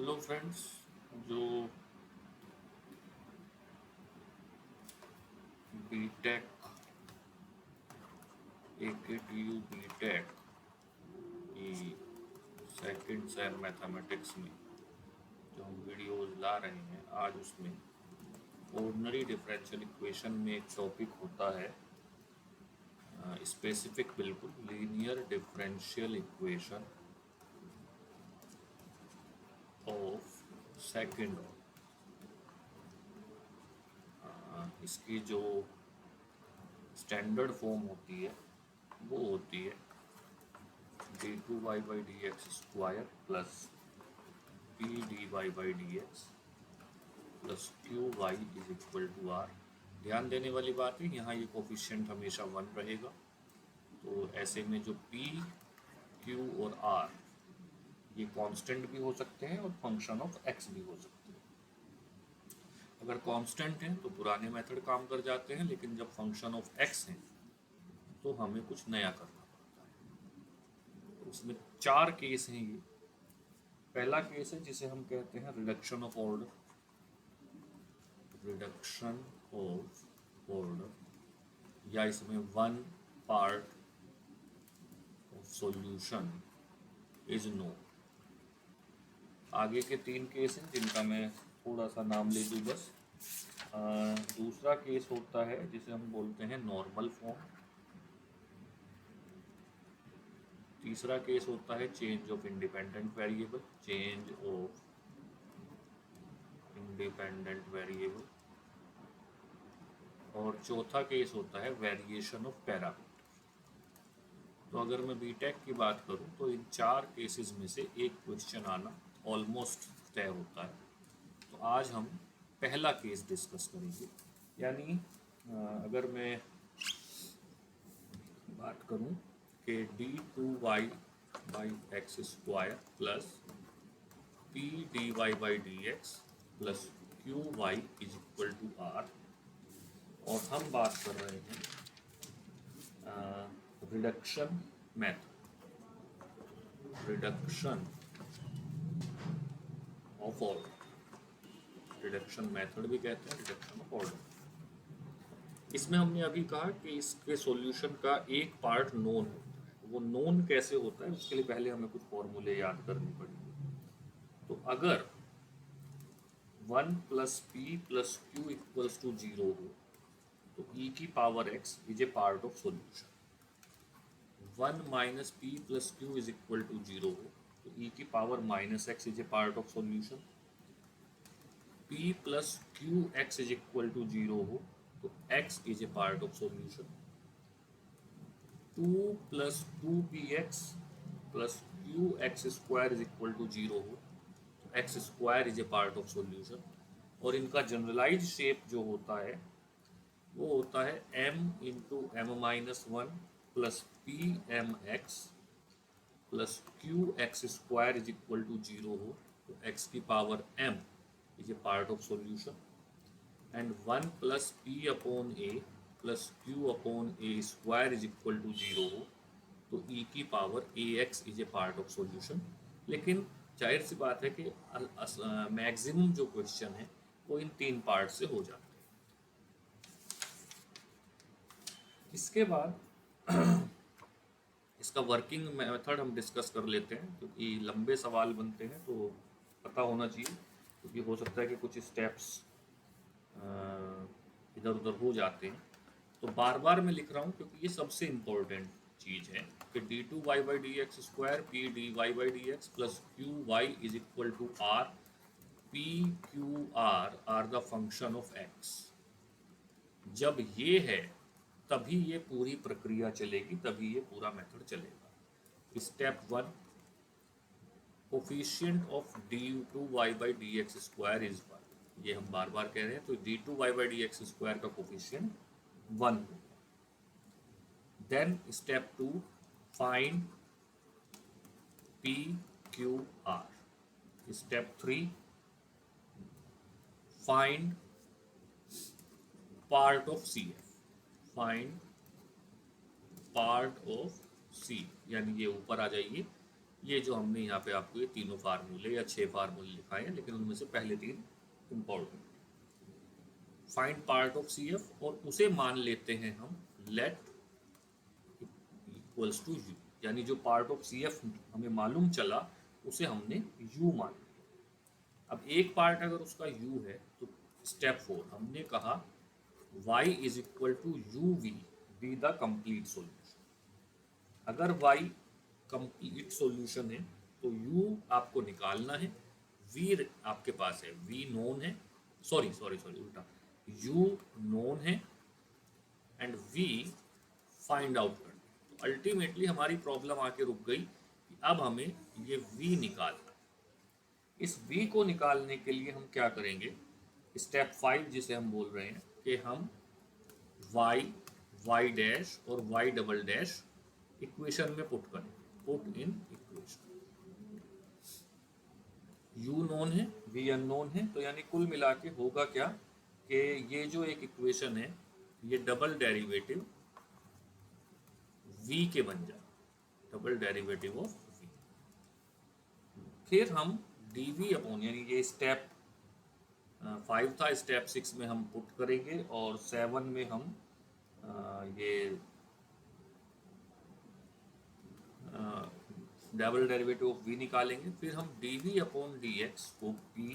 Hello friends. जो BTech AKTU BTech की second same mathematics में जो हम वीडियोस ला रहे हैं आज उसमें ऑर्डिनरी डिफरेंशियल इक्वेशन में एक टॉपिक होता है स्पेसिफिक, बिल्कुल linear differential equation of second. इसकी जो स्टैंडर्ड फॉर्म होती है वो होती है d2y/dx² plus p/d(y/dx) plus qy is equal to r। ध्यान देने वाली बात है, यहाँ ये कोफिशिएंट हमेशा 1 रहेगा। तो ऐसे में जो p, q और r ये कांस्टेंट भी हो सकते हैं और फंक्शन ऑफ x भी हो सकते हैं। अगर कांस्टेंट हैं तो पुराने मेथड काम कर जाते हैं, लेकिन जब फंक्शन ऑफ x हैं तो हमें कुछ नया करना पड़ता है। तो इसमें 4 केस हैं ये। पहला केस है जिसे हम कहते हैं reduction of order. Reduction of order या इसमें one part of solution is known. आगे के 3 केस हैं जिनका मैं थोड़ा सा नाम ले दूँ बस। दूसरा केस होता है जिसे हम बोलते हैं नॉर्मल फॉर्म। तीसरा केस होता है change of independent variable, change of independent variable. और चौथा केस होता है वेरिएशन ऑफ पैरामीटर। तो अगर मैं बीटेक की बात करूं तो इन 4 केसेस में से एक क्वेश्चन आना ऑलमोस्ट तय होता है। तो आज हम पहला केस डिस्कस करेंगे। यानी अगर मैं बात करूं कि d2y/x² plus p/dy/dx plus qy is equal to r, और हम बात कर रहे हैं reduction method, reduction of order. Reduction method भी कहते हैं रिडक्शन ऑफ ऑर्डर। इसमें हमने अभी कहा कि इसके सॉल्यूशन का एक पार्ट नोन होता है। वो नोन कैसे होता है उसके लिए पहले हमें कुछ फॉर्मूले याद करने पड़ेंगे। तो अगर 1 plus p plus q equals to 0 हो तो e की power x is a part of solution. 1 minus p plus q is equal to 0 हो तो e की power minus x is a part of solution. p plus q x is equal to 0 हो तो x is a part of solution. 2 plus 2px plus qx² is equal to 0 हो तो x² is a part of solution. और इनका generalise shape जो होता है वो होता है m into m-1 plus pmx plus qx² is equal to 0 हो तो x की power m is a part of solution. And 1 plus p/a plus q/a² is equal to 0 हो तो e की power ax is a part of solution. लेकिन जाहिर सी बात है कि मैक्सिमम जो क्वेश्चन है वो इन 3 पार्ट से हो जाते हैं। इसके बाद इसका वर्किंग मेथड हम डिस्कस कर लेते हैं, क्योंकि लंबे सवाल बनते हैं तो पता होना चाहिए, क्योंकि हो सकता है कि कुछ स्टेप्स इधर उधर हो जाते हैं। तो बार बार मैं लिख रहा हूँ क्योंकि ये सबसे इम्पोर्टेंट चीज़ है कि d2y/dx² p/dy/dx plus qy is equal to r। p q r are the function of x। जब ये है तभी ये पूरी प्रक्रिया चलेगी, तभी ये पूरा मेथड चलेगा। Step 1, coefficient of d2y/dx² is 1। ये हम बार बार कह रहे हैं, तो d2y/dx² का कोफिशिएंट 1 होगा। Then step 2, find p q r। Step 3, find part of CF। Find part of C, यानी ये ऊपर आ जाइए। ये जो हमने यहाँ पे आपको ये तीनों फार्मूले या 6 फार्मूले लिखाए हैं, लेकिन उनमें से पहले 3 important. Find part of c f, और उसे मान लेते हैं हम लेट इक्वल्स टू यू, यानी जो पार्ट ऑफ सी एफ हमें मालूम चला उसे हमने यू मान लिया। अब एक पार्ट अगर उसका यू है तो स्टेप 4 हमने कहा y is equal to u v be the complete solution. अगर y कंप्लीट सॉल्यूशन है तो u आपको निकालना है, v आपके पास है, v नोन है, सॉरी सॉरी सॉरी उल्टा, u नोन है एंड v फाइंड आउट करना। तो अल्टीमेटली हमारी प्रॉब्लम आके रुक गई कि अब हमें ये v निकालना है। इस v को निकालने के लिए हम क्या करेंगे, स्टेप 5 जिसे हम बोल रहे हैं कि हम y y डैश और y डबल डैश इक्वेशन में पुट करें, put in equation. u known है, v अननोन है, तो यानी कुल मिला के होगा क्या कि ये जो एक इक्वेशन है ये डबल डेरिवेटिव v के बन जाए, डबल डेरिवेटिव ऑफ v। फिर हम dv अपॉन, यानी ये स्टेप 5 था, स्टेप 6 में हम पुट करेंगे और 7 में हम ये डबल डेरिवेटिव ऑफ v निकालेंगे। फिर हम dv अपॉन dx को p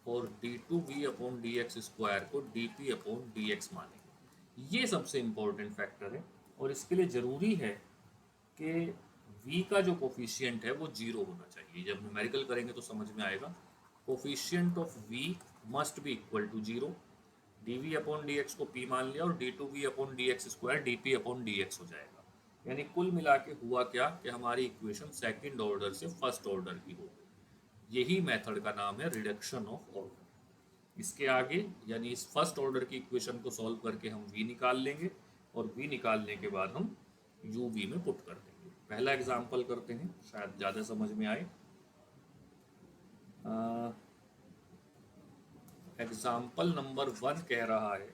और d2v अपॉन dx स्क्वायर को dp अपॉन dx मानेंगे। ये सबसे इम्पोर्टेंट फैक्टर है और इसके लिए ज़रूरी है कि v का जो कोफिशिएंट है वो 0 होना चाहिए। जब न्यूमेरिकल करेंगे तो समझ में आएगा। Coefficient of v must be equal to 0। dv upon dx को p मान लिया और d2v upon dx square dp upon dx हो जाएगा। यानी कुल मिला के हुआ क्या कि हमारी इक्वेशन सेकंड ऑर्डर से फर्स्ट ऑर्डर की हो गई। यही मेथड का नाम है रिडक्शन ऑफ ऑर्डर। इसके आगे यानी इस फर्स्ट ऑर्डर की इक्वेशन को सॉल्व करके हम v निकाल लेंगे और v निकालने के बाद हम u v में पुट कर देंगे। पहला एग्जाम्पल करते हैं, शायद ज़्यादा समझ में आए। एग्जाम्पल नंबर 1 कह रहा है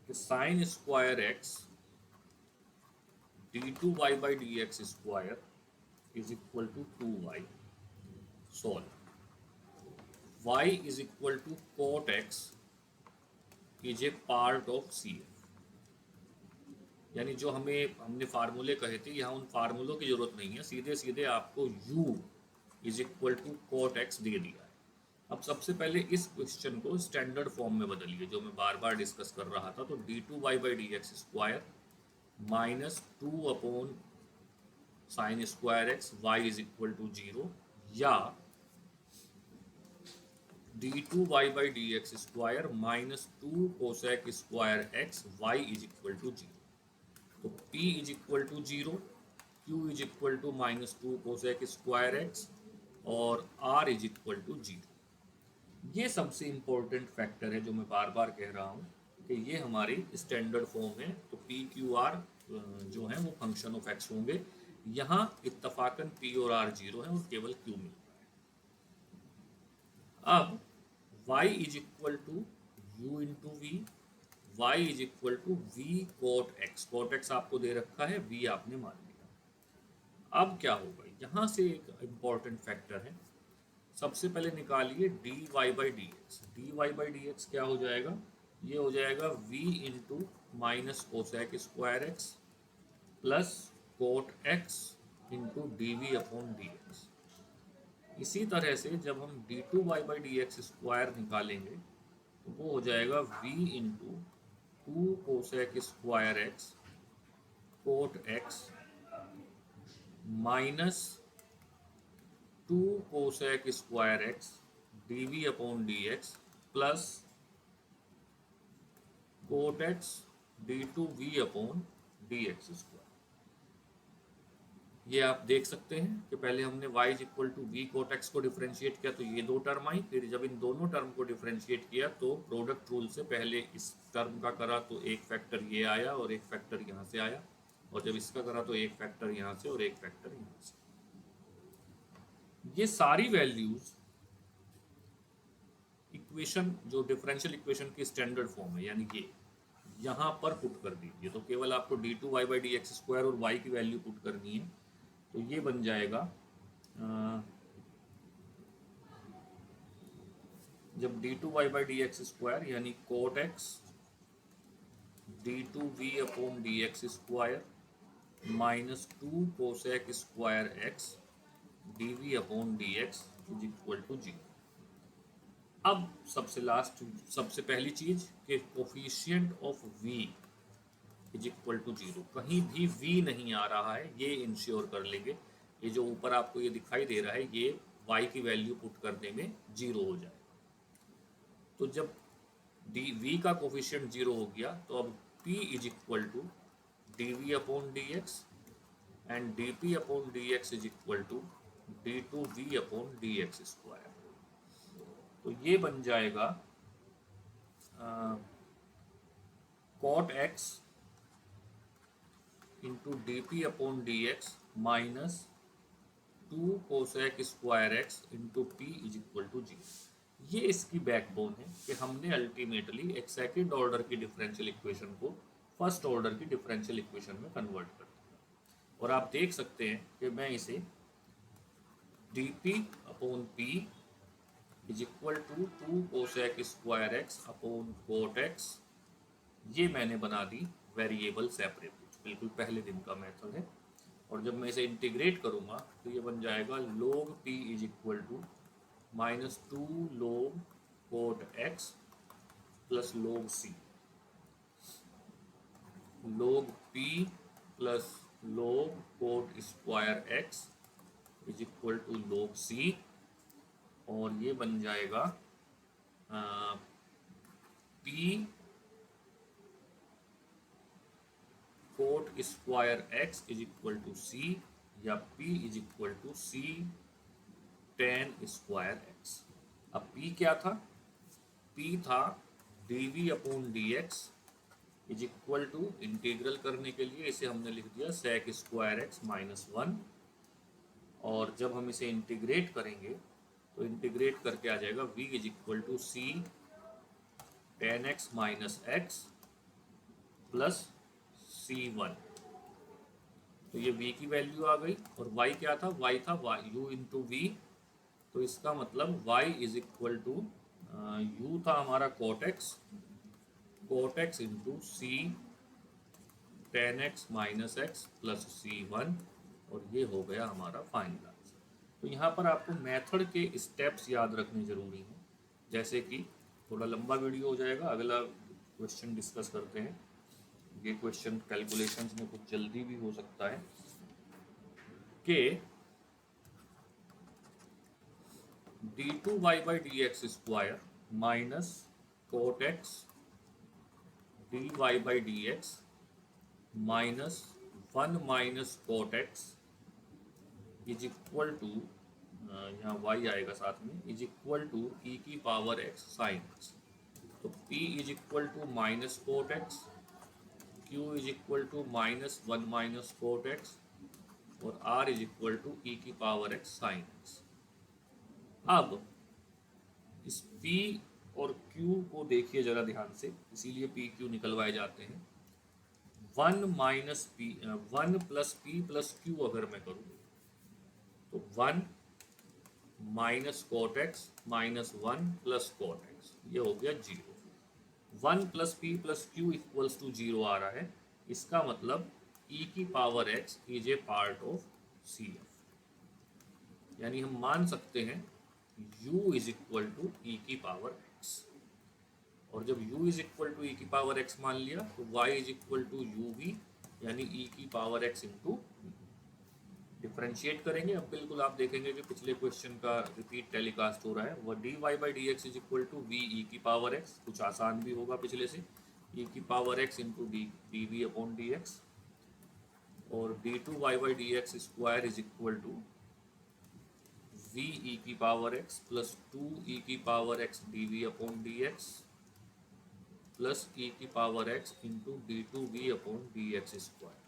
कि sine square x d2y by dx square is equal to 2y। Solve y is equal to cot x is a part of c f. यानी जो हमने फार्मूले कहे थे, यहाँ उन फार्मूलों की जरूरत नहीं है, सीधे सीधे आपको u is equal to cot x दे दिया है। अब सबसे पहले इस क्वेश्चन को स्टैंडर्ड फॉर्म में बदलिए, जो मैं बार बार डिस्कस कर रहा था। तो d2y by dx square minus 2 upon sine square x y is equal to 0, या d2y by dx square minus 2 cosec square x y is equal to 0। तो p is equal to 0, q is equal to minus 2 cosec square x और r is equal to 0। ये सबसे important factor है जो मैं बार बार कह रहा हूँ कि ये हमारी स्टैंडर्ड फॉर्म है। तो पी क्यू आर जो है वो फंक्शन ऑफ एक्स होंगे। यहाँ इत्तफाकन पी और आर 0 है और केवल क्यू मिल रहा है। अब y is equal to u into v, y is equal to v cot x. Cot x आपको दे रखा है, v आपने मान लिया। अब क्या होगा, यहाँ से एक इम्पॉर्टेंट फैक्टर है। सबसे पहले निकालिए dy by d x. D y by d x क्या हो जाएगा, ये हो जाएगा v into minus cosec square x plus cot x into d v upon d x. इसी तरह से जब हम d2y by d x square निकालेंगे तो वो हो जाएगा v into 2 cosec square x cot x minus 2 cosec square x d v upon d x plus cot x d two v upon d x square. ये आप देख सकते हैं कि पहले हमने y is equal to v cot x को differentiate किया तो ये दो टर्म आई। फिर जब इन दोनों टर्म को डिफ्रेंशिएट किया तो प्रोडक्ट रूल से पहले इस टर्म का करा तो एक फैक्टर ये आया और एक फैक्टर यहाँ से आया, और जब इसका करा तो एक फैक्टर यहाँ से और एक फैक्टर यहाँ से। ये सारी वैल्यूज इक्वेशन जो डिफरेंशियल इक्वेशन की स्टैंडर्ड फॉर्म है, यानी ये यहाँ पर पुट कर दीजिए। तो केवल आपको d two y by d x square और y की वैल्यू पुट करनी है। तो ये बन जाएगा जब d two y by d x square यानी cot x d two v upon d x square minus two cosec square x d v upon d x is equal to g. अब सबसे पहली चीज कि coefficient of v is equal to zero, कहीं भी v नहीं आ रहा है ये इंश्योर कर लेंगे। ये जो ऊपर आपको ये दिखाई दे रहा है ये y की वैल्यू पुट करने में जीरो हो जाए। तो जब v का कोफिशिएंट जीरो हो गया तो अब p is equal to d v upon d x and d p upon d x is equal to d two v upon d x square. तो ये बन जाएगा cot x into d p upon d x minus two cosec square x into p is equal to g. ये इसकी backbone है कि हमने ultimately एक सेकेंड ऑर्डर की डिफरेंशियल इक्वेशन को फर्स्ट ऑर्डर की डिफरेंशियल इक्वेशन में कन्वर्ट कर दिया। और आप देख सकते हैं कि मैं इसे d p upon p is equal to two cosec square x upon cot x, ये मैंने बना दी वेरिएबल सेपरेबल, बिल्कुल पहले दिन का मेथड है। और जब मैं इसे इंटीग्रेट करूंगा तो ये बन जाएगा log p is equal to minus two log cot x plus log c, log p plus log cot square x is equal to log c। और ये बन जाएगा p cot square x is equal to c या p is equal to c tan square x. अब p क्या था? p था dv upon dx is equal to, integral करने के लिए इसे हमने लिख दिया sec square x minus one. और जब हम इसे इंटीग्रेट करेंगे तो इंटीग्रेट करके आ जाएगा v is equal to c tan x minus x plus c1। तो ये v की वैल्यू आ गई। और y क्या था? y था u इंटू वी। तो इसका मतलब y is equal to u था हमारा cot x into c tan x minus x plus c1। और ये हो गया हमारा फाइनल आंसर। तो यहाँ पर आपको मेथड के स्टेप्स याद रखने जरूरी हैं। जैसे कि थोड़ा लंबा वीडियो हो जाएगा, अगला क्वेश्चन डिस्कस करते हैं। ये क्वेश्चन कैलकुलेशंस में कुछ जल्दी भी हो सकता है कि d two y by d x square minus cot x d y by d x minus one minus cot x is equal to, यहाँ y आएगा साथ में, इज इक्वल टू e की पावर x साइन x। तो p is equal to minus cot x, q is equal to minus one minus cot x और r is equal to e की power x sine x। अब इस p और q को देखिए जरा ध्यान से, इसीलिए p q निकलवाए जाते हैं। One minus p, one plus p plus q अगर मैं करूँ तो one minus cot x minus one plus cot x, ये हो गया zero. One plus p plus q equals to zero आ रहा है। इसका मतलब e की power x is a part of CF। यानी हम मान सकते हैं u is equal to e की पावर x। और जब u is equal to e की पावर x मान लिया तो y is equal to uv यानी e की पावर x इंटू। डिफ्रेंशिएट करेंगे। अब बिल्कुल आप देखेंगे कि पिछले क्वेश्चन का रिपीट टेलीकास्ट हो रहा है। वह d y by d x is equal to v e की पावर एक्स, कुछ आसान भी होगा पिछले से, ई की power x into d v upon d x. और d two y by d x square is equal to v e की power x plus two e की power x d v upon d x plus e की power x into d two v upon d x square.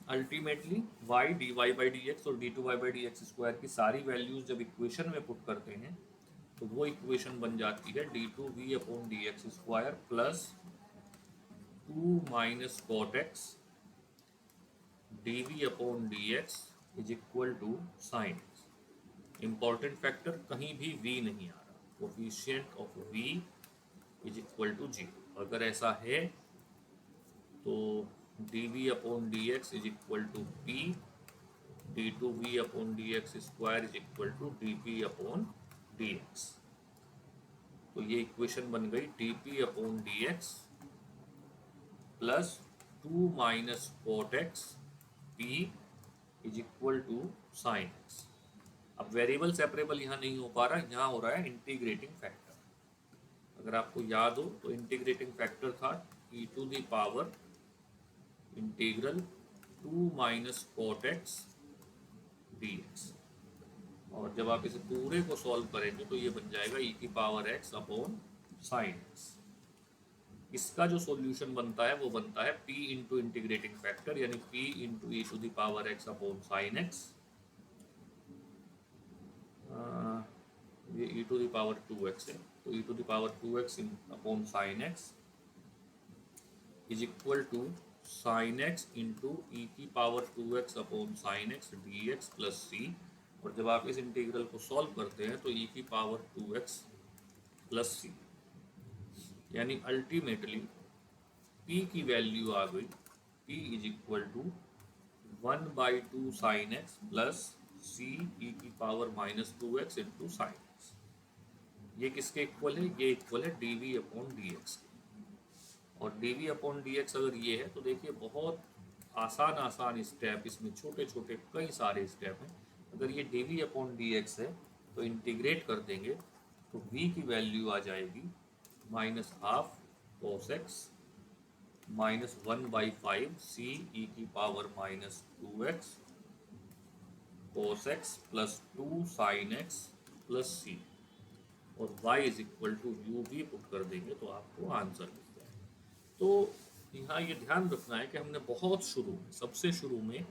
Ultimately y d y by d x और d two y by d x square की सारी values जब equation में put करते हैं तो वो इक्वेशन बन जाती है d two v upon d x square plus two minus cot x dv upon dx is equal to sine x. Important factor, कहीं भी v नहीं आ रहा, coefficient of v is equal to 0। अगर ऐसा है तो dv upon dx is equal to p d2v upon dx square is equal to dp upon dx। तो ये इक्वेशन बन गई dp upon dx plus 2 minus cot x p is equal to sine x. अब variable separable यहाँ नहीं हो पा रहा, यहाँ हो रहा है इंटीग्रेटिंग फैक्टर। अगर आपको याद हो तो इंटीग्रेटिंग फैक्टर था e to the power integral 2 minus cot x dx, और जब आप इसे पूरे को सॉल्व करेंगे तो ये बन जाएगा e की power x upon sine x. इसका जो सॉल्यूशन बनता है वो बनता है p इंटू इंटीग्रेटिंग फैक्टर, यानी p into e to the power x upon sine x. ये e to the power 2x है, तो e to the power 2x upon sine x is equal to sine x into e की power 2x upon sine x d x plus c. और जब आप इस integral को solve करते हैं तो ई की पावर 2x प्लस सी, यानी अल्टीमेटली p की वैल्यू आ गई p is equal to 1/2 sine x plus c e की power -2x into sine x. ये किसके इक्वल है? ये इक्वल है dv अपॉन dx के। और dv अपॉन dx अगर ये है तो देखिए बहुत आसान स्टेप, इसमें छोटे छोटे कई सारे स्टेप हैं। अगर ये dv अपॉन dx है तो इंटीग्रेट कर देंगे तो v की वैल्यू आ जाएगी -12 cos x -1/5 c e की power -2x cos x plus 2 sin x plus c, और y is equal to u भी पुट कर देंगे तो आपको आंसर मिल जाए। तो यहाँ ये ध्यान रखना है कि हमने बहुत शुरू में, सबसे शुरू में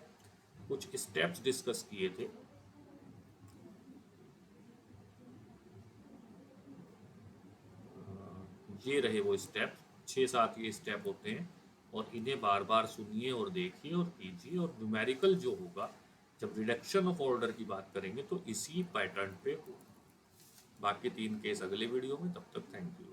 कुछ स्टेप्स डिस्कस किए थे। ये रहे वो स्टेप, 6-7 ये स्टेप होते हैं, और इन्हें बार बार सुनिए और देखिए और कीजिए। और न्यूमेरिकल जो होगा, जब रिडक्शन ऑफ ऑर्डर की बात करेंगे तो इसी पैटर्न पे होगा। बाकी 3 केस अगले वीडियो में। तब तक थैंक यू।